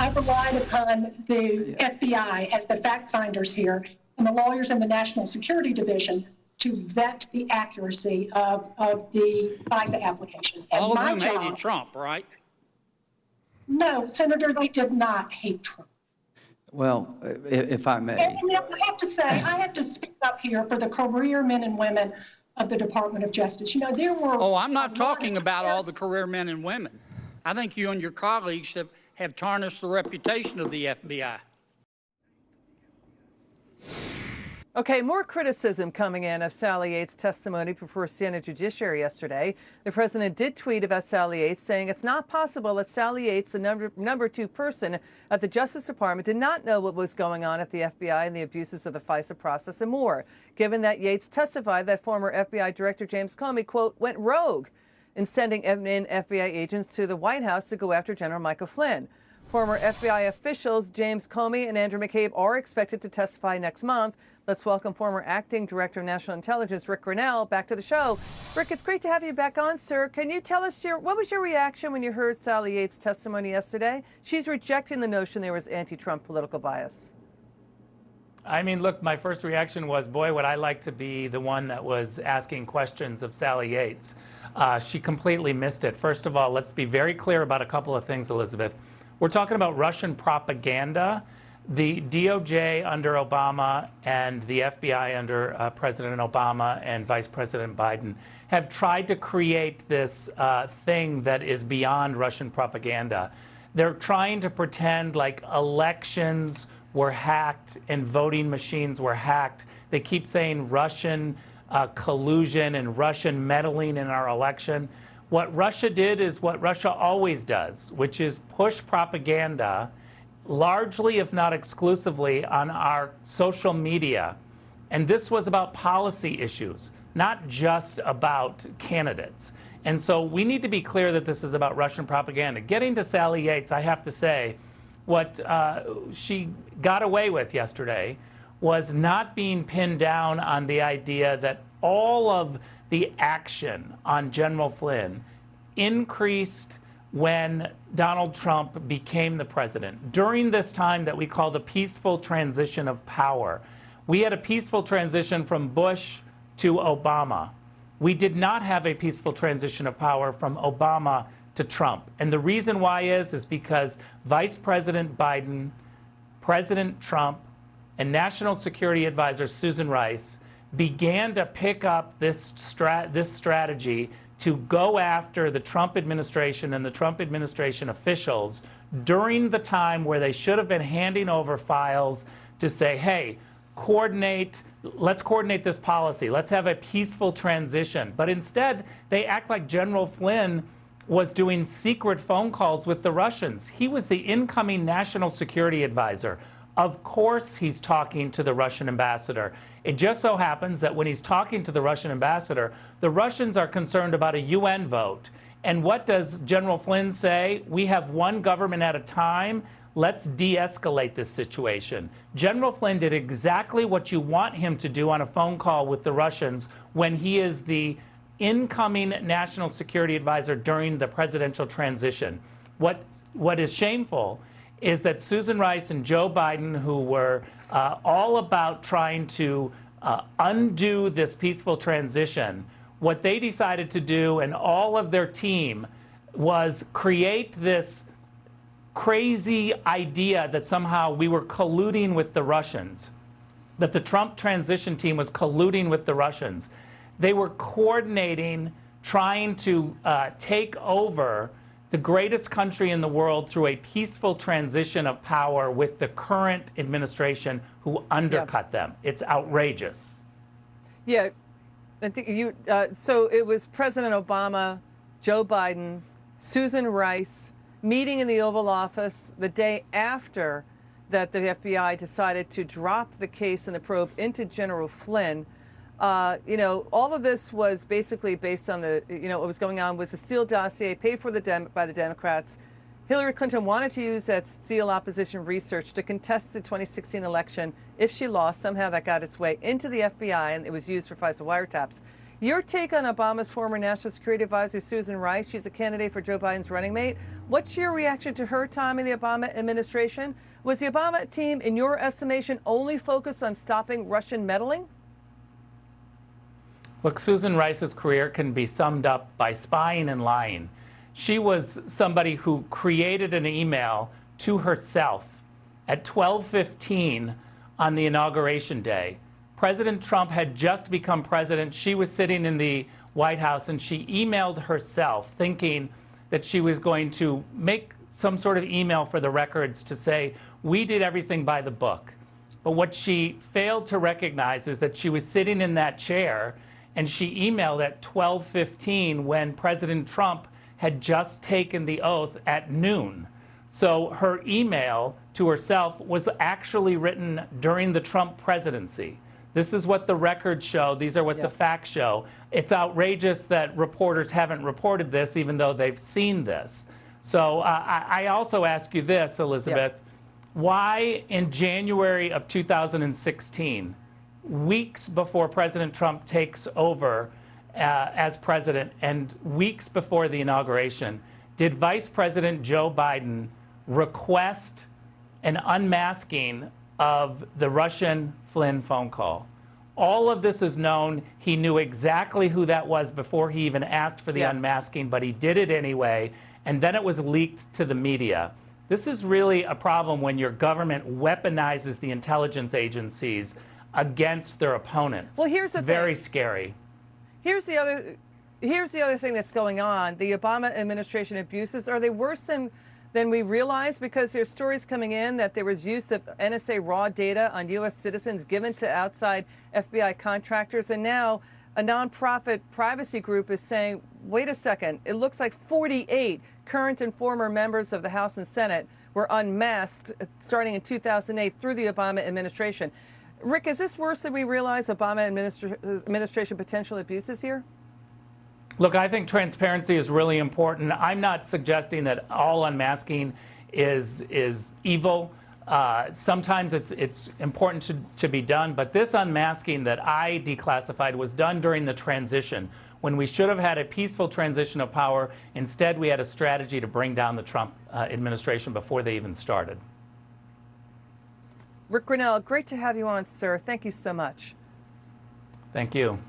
I relied upon the FBI as the fact finders here and the lawyers in the National Security Division to vet the accuracy of the FISA application. And all of my whom job, hated Trump, right? No, Senator, they did not hate Trump. Well, if I may. And, I have to say, I have to speak up here for the career men and women of the Department of Justice. There were... Oh, I'm not talking about all the career men and women. I think you and your colleagues have tarnished the reputation of the FBI. Okay, more criticism coming in of Sally Yates' testimony before Senate Judiciary yesterday. The president did tweet about Sally Yates, saying it's not possible that Sally Yates, the number two person at the Justice Department, did not know what was going on at the FBI and the abuses of the FISA process and more, given that Yates testified that former FBI Director James Comey, quote, went rogue in sending in FBI agents to the White House to go after General Michael Flynn. Former FBI officials James Comey and Andrew McCabe are expected to testify next month. Let's welcome former Acting Director of National Intelligence, Rick Grenell, back to the show. Rick, it's great to have you back on, sir. Can you tell us what was your reaction when you heard Sally Yates' testimony yesterday? She's rejecting the notion there was anti-Trump political bias. I mean, look, my first reaction was, boy, would I like to be the one that was asking questions of Sally Yates. She completely missed it. First of all, let's be very clear about a couple of things, Elizabeth. We're talking about Russian propaganda. The DOJ under Obama and the FBI under President Obama and Vice President Biden have tried to create this thing that is beyond Russian propaganda. They're trying to pretend like elections were hacked and voting machines were hacked. They keep saying Russian collusion and Russian meddling in our election. What Russia did is what Russia always does, which is push propaganda largely, if not exclusively, on our social media. And this was about policy issues, not just about candidates. And so we need to be clear that this is about Russian propaganda. Getting to Sally Yates, I have to say, what she got away with yesterday was not being pinned down on the idea that all of the action on General Flynn increased when Donald Trump became the president. During this time that we call the peaceful transition of power, we had a peaceful transition from Bush to Obama. We did not have a peaceful transition of power from Obama to Trump. And the reason why is because Vice President Biden, President Trump, and National Security Advisor Susan Rice began to pick up this strategy to go after the Trump administration and the Trump administration officials during the time where they should have been handing over files to say, hey, let's coordinate this policy. Let's have a peaceful transition. But instead, they act like General Flynn was doing secret phone calls with the Russians. He was the incoming national security advisor. Of course he's talking to the Russian ambassador. It just so happens that when he's talking to the Russian ambassador, the Russians are concerned about a UN vote. And what does General Flynn say? We have one government at a time. Let's de-escalate this situation. General Flynn did exactly what you want him to do on a phone call with the Russians when he is the incoming national security advisor during the presidential transition. What is shameful is that Susan Rice and Joe Biden, who were all about trying to undo this peaceful transition, what they decided to do and all of their team was create this crazy idea that somehow we were colluding with the Russians, that the Trump transition team was colluding with the Russians. They were coordinating, trying to take over the greatest country in the world through a peaceful transition of power with the current administration who undercut them. It's outrageous. Yeah, I think so it was President Obama, Joe Biden, Susan Rice meeting in the Oval Office the day after that the FBI decided to drop the case and the probe into General Flynn. All of this was basically based on what was going on was a Steele dossier paid for by the Democrats. Hillary Clinton wanted to use that Steele opposition research to contest the 2016 election. If she lost, somehow that got its way into the FBI and it was used for FISA wiretaps. Your take on Obama's former National Security Advisor, Susan Rice. She's a candidate for Joe Biden's running mate. What's your reaction to her time in the Obama administration? Was the Obama team, in your estimation, only focused on stopping Russian meddling? Look, Susan Rice's career can be summed up by spying and lying. She was somebody who created an email to herself at 12:15 on the inauguration day. President Trump had just become president. She was sitting in the White House, and she emailed herself thinking that she was going to make some sort of email for the records to say, we did everything by the book. But what she failed to recognize is that she was sitting in that chair, and she emailed at 12:15 when President Trump had just taken the oath at noon. So her email to herself was actually written during the Trump presidency. This is what the records show. These are what the facts show. It's outrageous that reporters haven't reported this, even though they've seen this. So I also ask you this, Elizabeth. Why in January of 2016, weeks before President Trump takes over as president and weeks before the inauguration, did Vice President Joe Biden request an unmasking of the Russian Flynn phone call? All of this is known. He knew exactly who that was before he even asked for the unmasking, but he did it anyway, and then it was leaked to the media. This is really a problem when your government weaponizes the intelligence agencies against their opponents. Well, here's the thing. Very scary. Here's the other thing that's going on. The Obama administration abuses, are they worse than we realize? Because there's stories coming in that there was use of NSA raw data on U.S. citizens given to outside FBI contractors. And now a nonprofit privacy group is saying, wait a second, it looks like 48 current and former members of the House and Senate were unmasked starting in 2008 through the Obama administration. Rick, is this worse than we realize, Obama administration potential abuses here? Look, I think transparency is really important. I'm not suggesting that all unmasking is evil. Sometimes it's important to be done, but this unmasking that I declassified was done during the transition, when we should have had a peaceful transition of power. Instead, we had a strategy to bring down the Trump administration before they even started. Rick Grenell, great to have you on, sir. Thank you so much. Thank you.